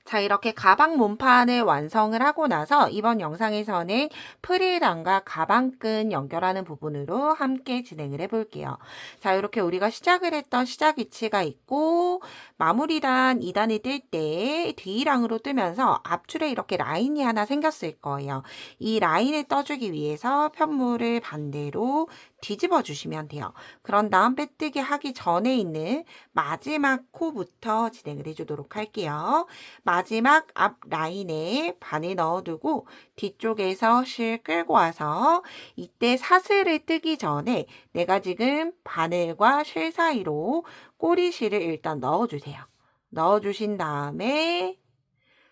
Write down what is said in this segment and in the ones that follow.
자, 이렇게 가방 몸판을 완성을 하고 나서 이번 영상에서는 프릴단과 가방끈 연결하는 부분으로 함께 진행을 해볼게요. 자, 이렇게 우리가 시작을 했던 시작 위치가 있고 마무리단 2단을 뜰 때 D랑으로 뜨면서 앞줄에 이렇게 라인이 하나 생겼을 거예요. 이 라인을 떠주기 위해서 편물을 반대로 뒤집어 주시면 돼요. 그런 다음 빼뜨기 하기 전에 있는 마지막 코부터 진행을 해주도록 할게요. 마지막 앞 라인에 바늘 넣어두고 뒤쪽에서 실 끌고 와서 이때 사슬을 뜨기 전에 내가 지금 바늘과 실 사이로 꼬리실을 일단 넣어주세요. 넣어주신 다음에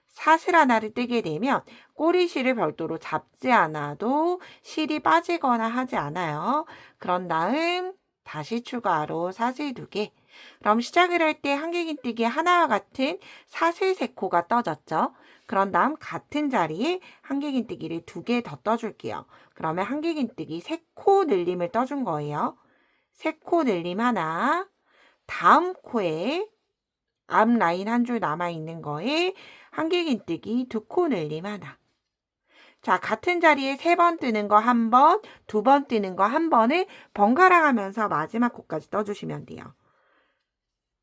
사슬 하나를 뜨게 되면 꼬리실을 별도로 잡지 않아도 실이 빠지거나 하지 않아요. 그런 다음 다시 추가로 사슬 2개. 그럼 시작을 할 때 한길긴뜨기 하나와 같은 사슬 3코가 떠졌죠. 그런 다음 같은 자리에 한길긴뜨기를 2개 더 떠줄게요. 그러면 한길긴뜨기 3코 늘림을 떠준 거예요. 3코 늘림 하나, 다음 코에 앞 라인 한 줄 남아있는 거에 한길긴뜨기 2코 늘림 하나. 자, 같은 자리에 3번 뜨는 거 1번, 2번 뜨는 거 1번을 번갈아 가면서 마지막 코까지 떠주시면 돼요.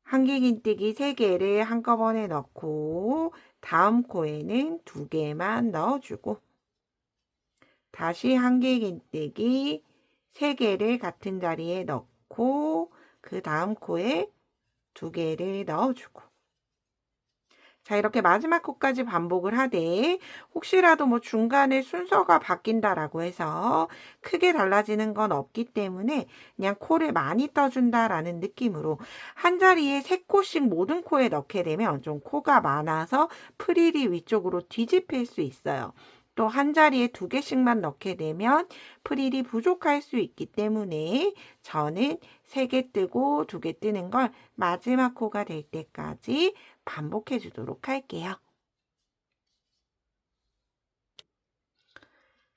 한길긴뜨기 3개를 한꺼번에 넣고 다음 코에는 2개만 넣어주고 다시 한길긴뜨기 3개를 같은 자리에 넣고 그 다음 코에 2개를 넣어주고 자, 이렇게 마지막 코까지 반복을 하되 혹시라도 뭐 중간에 순서가 바뀐다라고 해서 크게 달라지는 건 없기 때문에 그냥 코를 많이 떠준다라는 느낌으로 한 자리에 3코씩 모든 코에 넣게 되면 좀 코가 많아서 프릴이 위쪽으로 뒤집힐 수 있어요. 또 한 자리에 2개씩만 넣게 되면 프릴이 부족할 수 있기 때문에 저는 3개 뜨고 2개 뜨는 걸 마지막 코가 될 때까지 반복해 주도록 할게요.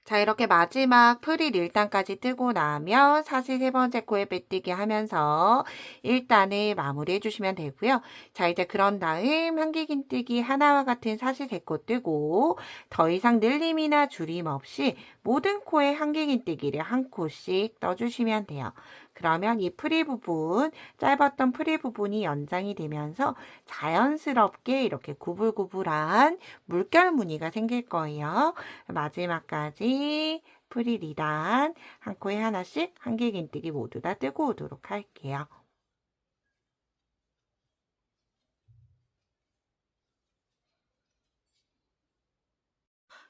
자, 이렇게 마지막 프릴 1단까지 뜨고 나면 사슬 3번째 코에 빼뜨기 하면서 1단을 마무리해 주시면 되고요. 자, 이제 그런 다음 한길긴뜨기 하나와 같은 사슬 3코 뜨고 더 이상 늘림이나 줄임 없이 모든 코에 한길긴뜨기를 한 코씩 떠주시면 돼요. 그러면 이 프릴 부분, 짧았던 프릴 부분이 연장이 되면서 자연스럽게 이렇게 구불구불한 물결 무늬가 생길 거예요. 마지막까지 프릴 2단 한 코에 하나씩 한길긴뜨기 모두 다 뜨고 오도록 할게요.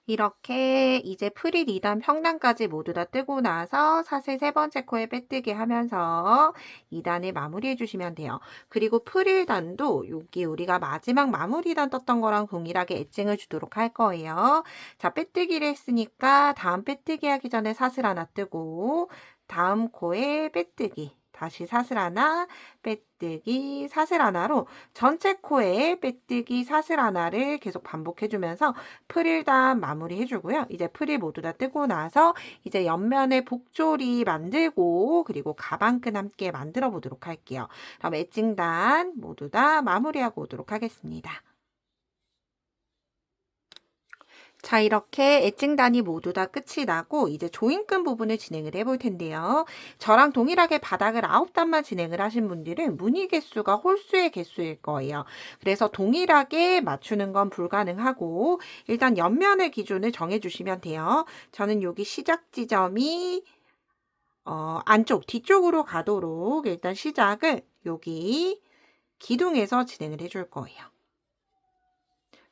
이렇게 이제 프릴 2단 평단까지 모두 다 뜨고 나서 사슬 3번째 코에 빼뜨기 하면서 2단을 마무리해 주시면 돼요. 그리고 프릴단도 여기 우리가 마지막 마무리단 떴던 거랑 동일하게 엣징을 주도록 할 거예요. 자, 빼뜨기를 했으니까 다음 빼뜨기 하기 전에 사슬 하나 뜨고 다음 코에 빼뜨기 다시 사슬 하나, 빼뜨기, 사슬 하나로 전체 코에 빼뜨기, 사슬 하나를 계속 반복해주면서 프릴단 마무리 해주고요. 이제 프릴 모두 다 뜨고 나서 이제 옆면에 복조리 만들고 그리고 가방끈 함께 만들어 보도록 할게요. 그럼 엣징단 모두 다 마무리하고 오도록 하겠습니다. 자, 이렇게 엣징단이 모두 다 끝이 나고 이제 조인끈 부분을 진행을 해볼 텐데요. 저랑 동일하게 바닥을 9단만 진행을 하신 분들은 무늬 개수가 홀수의 개수일 거예요. 그래서 동일하게 맞추는 건 불가능하고 일단 옆면의 기준을 정해주시면 돼요. 저는 여기 시작 지점이 안쪽, 뒤쪽으로 가도록 일단 시작을 여기 기둥에서 진행을 해줄 거예요.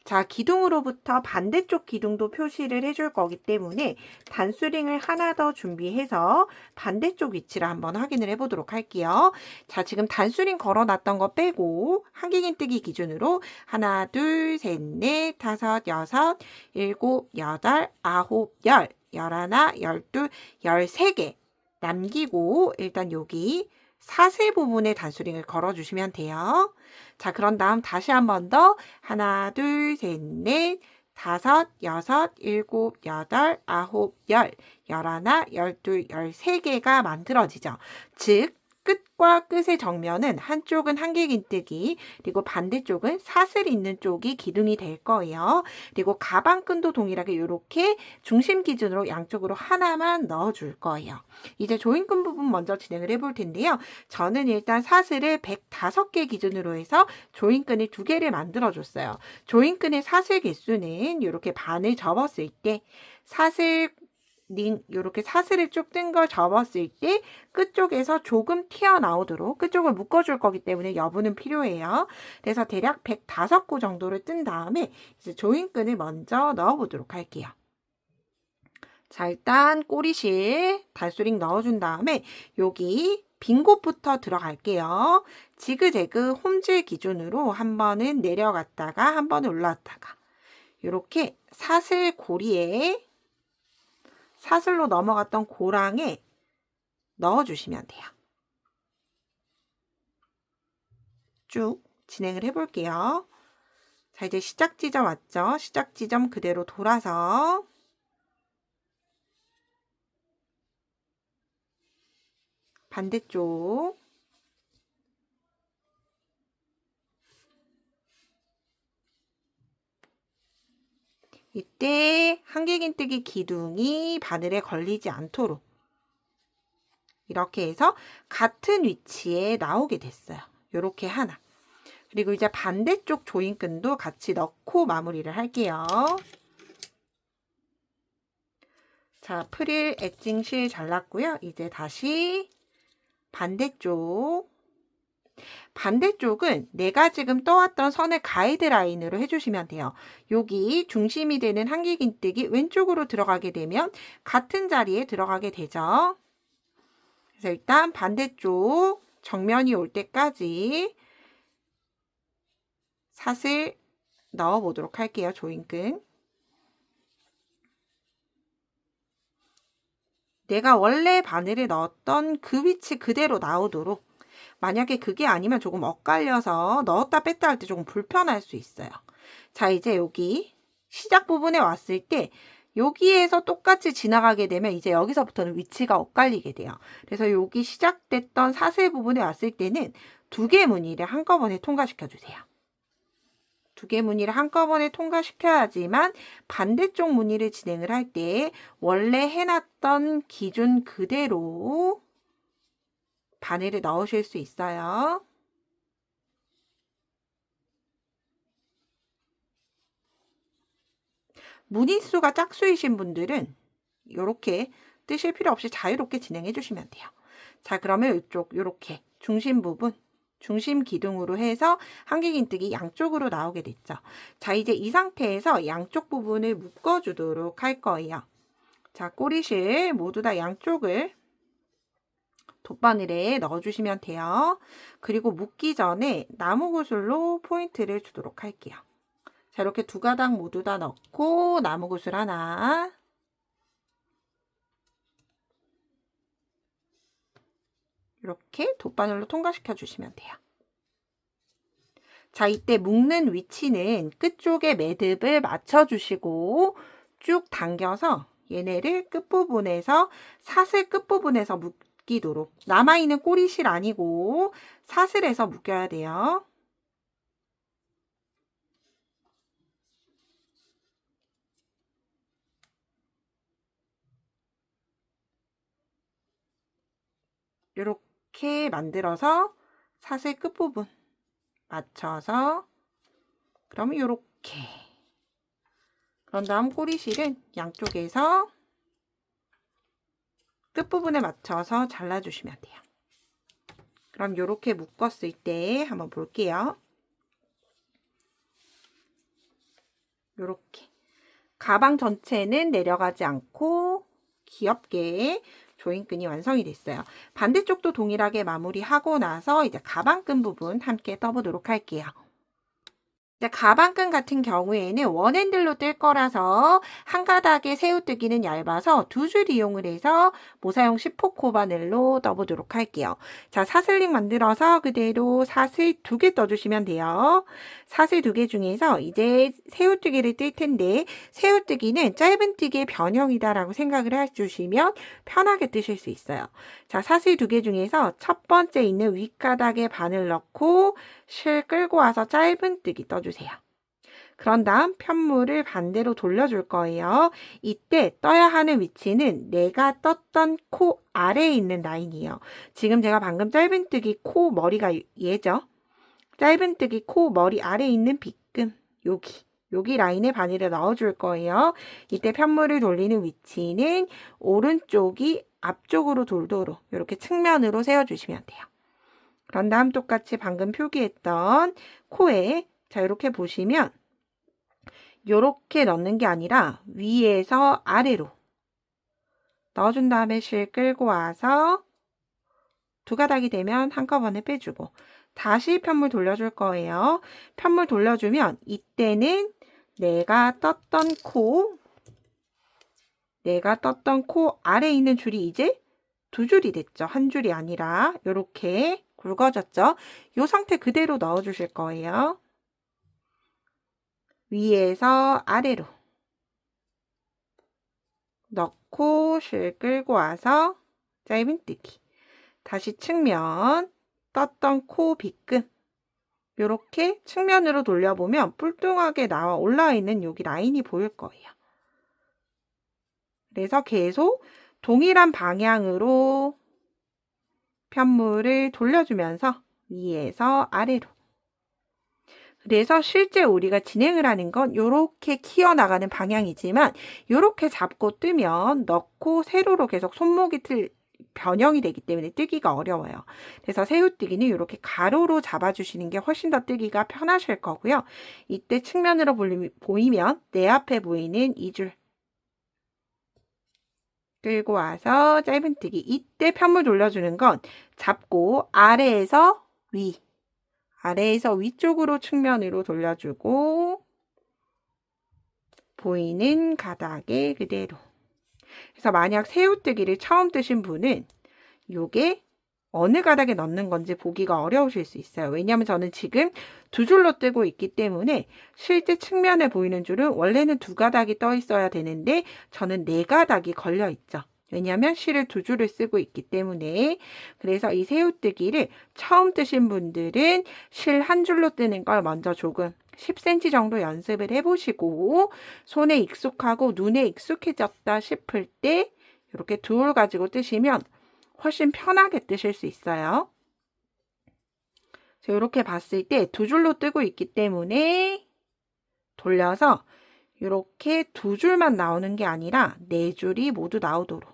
자, 기둥으로부터 반대쪽 기둥도 표시를 해줄 거기 때문에 단수링을 하나 더 준비해서 반대쪽 위치를 한번 확인을 해보도록 할게요. 자, 지금 단수링 걸어놨던 거 빼고 한길긴뜨기 기준으로 하나, 둘, 셋, 넷, 다섯, 여섯, 일곱, 여덟, 아홉, 열, 열하나, 열둘, 13개 남기고 일단 여기 사슬 부분에 단수링을 걸어주시면 돼요. 자, 그런 다음 다시 한 번 더 하나, 둘, 셋, 넷, 다섯, 여섯, 일곱, 여덟, 아홉, 열, 열하나, 열둘, 13개가 만들어지죠. 즉, 끝과 끝의 정면은 한쪽은 한길긴뜨기, 그리고 반대쪽은 사슬 있는 쪽이 기둥이 될 거예요. 그리고 가방끈도 동일하게 이렇게 중심 기준으로 양쪽으로 하나만 넣어줄 거예요. 이제 조인끈 부분 먼저 진행을 해볼 텐데요. 저는 일단 사슬을 105개 기준으로 해서 조인끈을 2개를 만들어줬어요. 조인끈의 사슬 개수는 이렇게 반을 접었을 때 이렇게 사슬을 쭉 뜬 걸 접었을 때 끝쪽에서 조금 튀어나오도록 끝쪽을 묶어줄 거기 때문에 여분은 필요해요. 그래서 대략 105구 정도를 뜬 다음에 이제 조인끈을 먼저 넣어보도록 할게요. 자, 일단 꼬리실 달수링 넣어준 다음에 여기 빈 곳부터 들어갈게요. 지그재그 홈질 기준으로 한 번은 내려갔다가 한 번은 올라왔다가 이렇게 사슬 고리에 사슬로 넘어갔던 고랑에 넣어주시면 돼요. 쭉 진행을 해볼게요. 자, 이제 시작 지점 왔죠? 시작 지점 그대로 돌아서 반대쪽 이때 한길긴뜨기 기둥이 바늘에 걸리지 않도록 이렇게 해서 같은 위치에 나오게 됐어요. 이렇게 하나. 그리고 이제 반대쪽 조인끈도 같이 넣고 마무리를 할게요. 자, 프릴 엣징 실 잘랐고요. 이제 다시 반대쪽은 내가 지금 떠왔던 선을 가이드라인으로 해주시면 돼요. 여기 중심이 되는 한길긴뜨기 왼쪽으로 들어가게 되면 같은 자리에 들어가게 되죠. 그래서 일단 반대쪽 정면이 올 때까지 사슬 넣어 보도록 할게요. 조인끈. 내가 원래 바늘에 넣었던 그 위치 그대로 나오도록, 만약에 그게 아니면 조금 엇갈려서 넣었다 뺐다 할 때 조금 불편할 수 있어요. 자, 이제 여기 시작 부분에 왔을 때 여기에서 똑같이 지나가게 되면 이제 여기서부터는 위치가 엇갈리게 돼요. 그래서 여기 시작됐던 사슬 부분에 왔을 때는 2개 무늬를 한꺼번에 통과시켜 주세요. 2개 무늬를 한꺼번에 통과시켜야지만 반대쪽 무늬를 진행을 할 때 원래 해놨던 기준 그대로 바늘을 넣으실 수 있어요. 무늬수가 짝수이신 분들은 이렇게 뜨실 필요 없이 자유롭게 진행해 주시면 돼요. 자, 그러면 이쪽 이렇게 중심 부분, 중심 기둥으로 해서 한길긴뜨기 양쪽으로 나오게 됐죠. 자, 이제 이 상태에서 양쪽 부분을 묶어주도록 할 거예요. 자, 꼬리실 모두 다 양쪽을 돗바늘에 넣어주시면 돼요. 그리고 묶기 전에 나무구슬로 포인트를 주도록 할게요. 자, 이렇게 2가닥 모두 다 넣고 나무구슬 하나, 이렇게 돗바늘로 통과시켜 주시면 돼요. 자, 이때 묶는 위치는 끝쪽에 매듭을 맞춰주시고 쭉 당겨서 얘네를 끝부분에서 사슬 끝부분에서 묶이도록, 남아있는 꼬리실 아니고 사슬에서 묶여야 돼요. 이렇게 만들어서 사슬 끝부분 맞춰서, 그러면 이렇게, 그런 다음 꼬리실은 양쪽에서 끝부분에 맞춰서 잘라주시면 돼요. 그럼 이렇게 묶었을 때 한번 볼게요. 이렇게 가방 전체는 내려가지 않고 귀엽게 조인끈이 완성이 됐어요. 반대쪽도 동일하게 마무리하고 나서 이제 가방끈 부분 함께 떠보도록 할게요. 가방끈 같은 경우에는 원핸들로 뜰 거라서 한 가닥의 새우뜨기는 얇아서 두 줄 이용을 해서 모사용 10호 코바늘로 떠보도록 할게요. 자, 사슬링 만들어서 그대로 사슬 2개 떠주시면 돼요. 사슬 2개 중에서 이제 새우뜨기를 뜰 텐데 새우뜨기는 짧은뜨기의 변형이다라고 생각을 해주시면 편하게 뜨실 수 있어요. 자, 사슬 2개 중에서 첫 번째 있는 윗가닥에 바늘 넣고 실 끌고 와서 짧은뜨기 떠주세요. 그런 다음 편물을 반대로 돌려줄 거예요. 이때 떠야 하는 위치는 내가 떴던 코 아래에 있는 라인이에요. 지금 제가 방금 짧은뜨기 코 머리가 얘죠. 짧은뜨기 코 머리 아래에 있는 빗금 여기 라인에 바늘을 넣어줄 거예요. 이때 편물을 돌리는 위치는 오른쪽이 앞쪽으로 돌도록 이렇게 측면으로 세워주시면 돼요. 그런 다음 똑같이 방금 표기했던 코에 자 이렇게 보시면 이렇게 넣는 게 아니라 위에서 아래로 넣어준 다음에 실 끌고 와서 두 가닥이 되면 한꺼번에 빼주고 다시 편물 돌려줄 거예요. 편물 돌려주면 이때는 내가 떴던 코 아래에 있는 줄이 이제 두 줄이 됐죠. 한 줄이 아니라 이렇게 굵어졌죠. 이 상태 그대로 넣어주실 거예요. 위에서 아래로 넣고 실 끌고 와서 짧은뜨기 다시 측면 떴던 코 빗금 이렇게 측면으로 돌려보면 뿔뚱하게 나와 올라와 있는 여기 라인이 보일 거예요. 그래서 계속 동일한 방향으로 편물을 돌려주면서 위에서 아래로 그래서 실제 우리가 진행을 하는 건 이렇게 키워나가는 방향이지만 이렇게 잡고 뜨면 넣고 세로로 계속 손목이 변형이 되기 때문에 뜨기가 어려워요. 그래서 새우뜨기는 이렇게 가로로 잡아주시는 게 훨씬 더 뜨기가 편하실 거고요. 이때 측면으로 보이면 내 앞에 보이는 이 줄 끌고 와서 짧은뜨기 이때 편물 돌려주는 건 잡고 아래에서 위쪽으로 측면으로 돌려주고 보이는 가닥에 그대로 그래서 만약 새우뜨기를 처음 뜨신 분은 요게 어느 가닥에 넣는 건지 보기가 어려우실 수 있어요. 왜냐하면 저는 지금 두 줄로 뜨고 있기 때문에 실제 측면에 보이는 줄은 원래는 두 가닥이 떠 있어야 되는데 저는 네 가닥이 걸려 있죠. 왜냐하면 실을 두 줄을 쓰고 있기 때문에 그래서 이 새우뜨기를 처음 뜨신 분들은 실 한 줄로 뜨는 걸 먼저 조금 10cm 정도 연습을 해보시고 손에 익숙하고 눈에 익숙해졌다 싶을 때 이렇게 두 올 가지고 뜨시면 훨씬 편하게 뜨실 수 있어요. 이렇게 봤을 때 두 줄로 뜨고 있기 때문에 돌려서 이렇게 두 줄만 나오는 게 아니라 네 줄이 모두 나오도록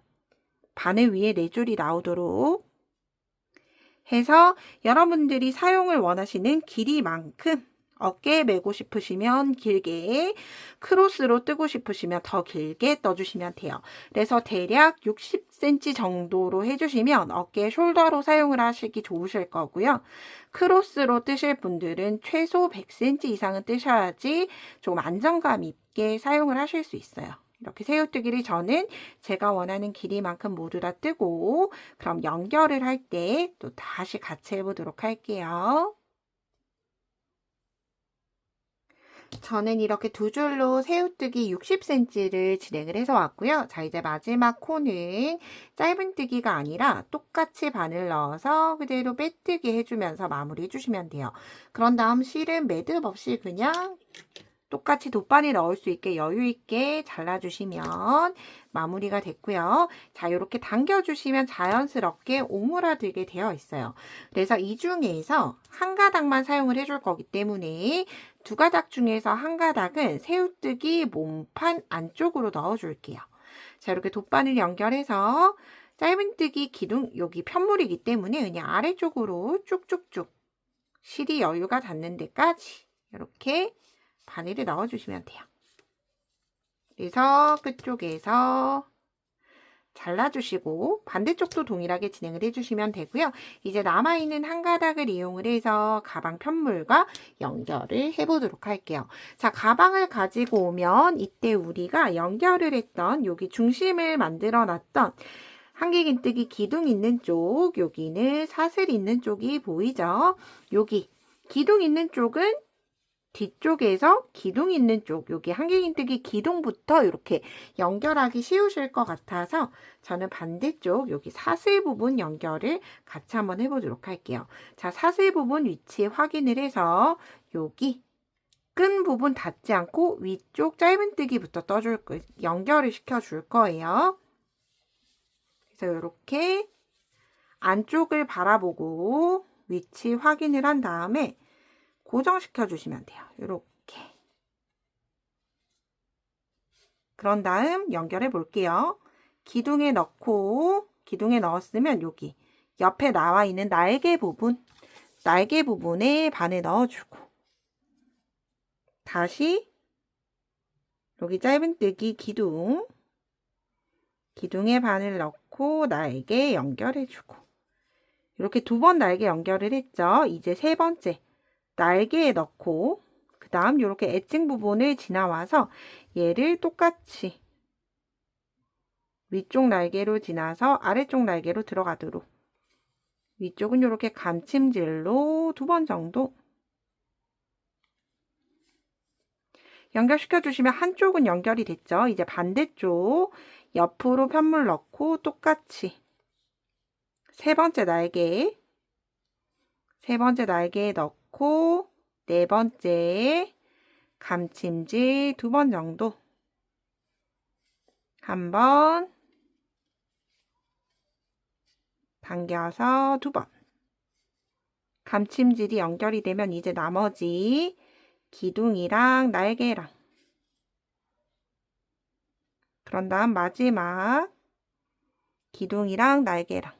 바늘 위에 네 줄이 나오도록 해서 여러분들이 사용을 원하시는 길이만큼 어깨에 메고 싶으시면 길게 크로스로 뜨고 싶으시면 더 길게 떠주시면 돼요. 그래서 대략 60cm 정도로 해주시면 어깨 숄더로 사용을 하시기 좋으실 거고요. 크로스로 뜨실 분들은 최소 100cm 이상은 뜨셔야지 좀 안정감 있게 사용을 하실 수 있어요. 이렇게 새우뜨기를 저는 제가 원하는 길이만큼 모두 다 뜨고 그럼 연결을 할 때 또 다시 같이 해보도록 할게요. 저는 이렇게 두 줄로 새우뜨기 60cm를 진행을 해서 왔고요. 자, 이제 마지막 코는 짧은뜨기가 아니라 똑같이 바늘 넣어서 그대로 빼뜨기 해주면서 마무리 해주시면 돼요. 그런 다음 실은 매듭 없이 그냥 똑같이 돗바늘 넣을 수 있게 여유 있게 잘라주시면 마무리가 됐고요. 자, 이렇게 당겨주시면 자연스럽게 오므라들게 되어 있어요. 그래서 이 중에서 한 가닥만 사용을 해줄 거기 때문에 두 가닥 중에서 한 가닥은 새우뜨기 몸판 안쪽으로 넣어줄게요. 자, 이렇게 돗바늘 연결해서 짧은뜨기 기둥 여기 편물이기 때문에 그냥 아래쪽으로 쭉쭉쭉 실이 여유가 닿는 데까지 이렇게 바늘을 넣어주시면 돼요. 그래서 끝쪽에서 잘라주시고 반대쪽도 동일하게 진행을 해주시면 되고요. 이제 남아있는 한 가닥을 이용을 해서 가방 편물과 연결을 해보도록 할게요. 자, 가방을 가지고 오면 이때 우리가 연결을 했던 여기 중심을 만들어 놨던 한길긴뜨기 기둥 있는 쪽, 여기는 사슬 있는 쪽이 보이죠? 여기 기둥 있는 쪽은 뒤쪽에서 기둥 있는 쪽, 여기 한길긴뜨기 기둥부터 이렇게 연결하기 쉬우실 것 같아서 저는 반대쪽 여기 사슬 부분 연결을 같이 한번 해보도록 할게요. 자, 사슬 부분 위치 확인을 해서 여기 끈 부분 닿지 않고 위쪽 짧은뜨기부터 연결을 시켜줄 거예요. 그래서 이렇게 안쪽을 바라보고 위치 확인을 한 다음에 고정시켜 주시면 돼요. 이렇게. 그런 다음 연결해 볼게요. 기둥에 넣고, 기둥에 넣었으면 여기 옆에 나와 있는 날개 부분에 바늘 넣어주고, 다시 여기 짧은뜨기 기둥에 바늘 넣고 날개 연결해주고, 이렇게 2번 날개 연결을 했죠. 이제 3번째 날개에 넣고 그 다음 이렇게 엣징 부분을 지나와서 얘를 똑같이 위쪽 날개로 지나서 아래쪽 날개로 들어가도록, 위쪽은 이렇게 감침질로 2번 정도 연결시켜 주시면 한쪽은 연결이 됐죠. 이제 반대쪽 옆으로 편물 넣고 똑같이 세 번째 날개에 넣고 4번째 감침질 2번 정도, 한번 당겨서 2번 감침질이 연결이 되면 이제 나머지 기둥이랑 날개랑, 그런 다음 마지막 기둥이랑 날개랑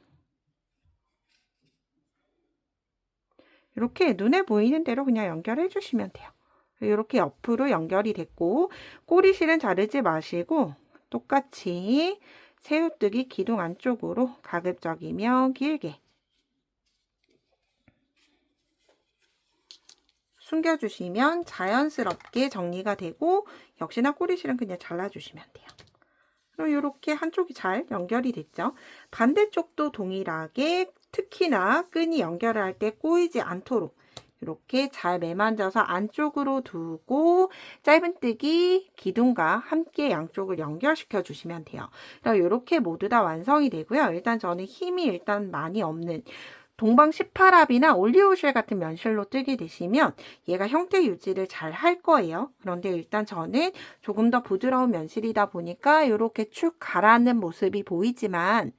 이렇게 눈에 보이는 대로 그냥 연결해 주시면 돼요. 이렇게 옆으로 연결이 됐고, 꼬리실은 자르지 마시고 똑같이 새우뜨기 기둥 안쪽으로 가급적이면 길게 숨겨주시면 자연스럽게 정리가 되고, 역시나 꼬리실은 그냥 잘라주시면 돼요. 그럼 이렇게 한쪽이 잘 연결이 됐죠. 반대쪽도 동일하게 특히나 끈이 연결을 할 때 꼬이지 않도록 이렇게 잘 매만져서 안쪽으로 두고 짧은뜨기 기둥과 함께 양쪽을 연결시켜 주시면 돼요. 이렇게 모두 다 완성이 되고요. 일단 저는 힘이 많이 없는 동방 18합이나 올리오실 같은 면실로 뜨게 되시면 얘가 형태 유지를 잘 할 거예요. 그런데 일단 저는 조금 더 부드러운 면실이다 보니까 이렇게 축 가라앉는 모습이 보이지만,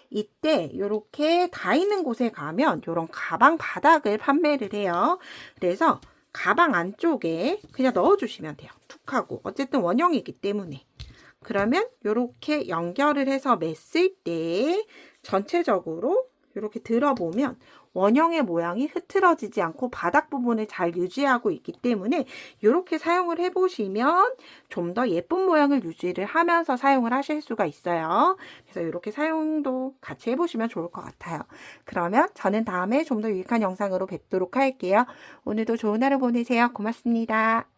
이때 이렇게 다 있는 곳에 가면 이런 가방 바닥을 판매를 해요. 그래서 가방 안쪽에 그냥 넣어주시면 돼요. 툭 하고. 어쨌든 원형이기 때문에. 그러면 이렇게 연결을 해서 맸을 때 전체적으로 이렇게 들어보면 원형의 모양이 흐트러지지 않고 바닥 부분을 잘 유지하고 있기 때문에 이렇게 사용을 해보시면 좀 더 예쁜 모양을 유지를 하면서 사용을 하실 수가 있어요. 그래서 이렇게 사용도 같이 해보시면 좋을 것 같아요. 그러면 저는 다음에 좀 더 유익한 영상으로 뵙도록 할게요. 오늘도 좋은 하루 보내세요. 고맙습니다.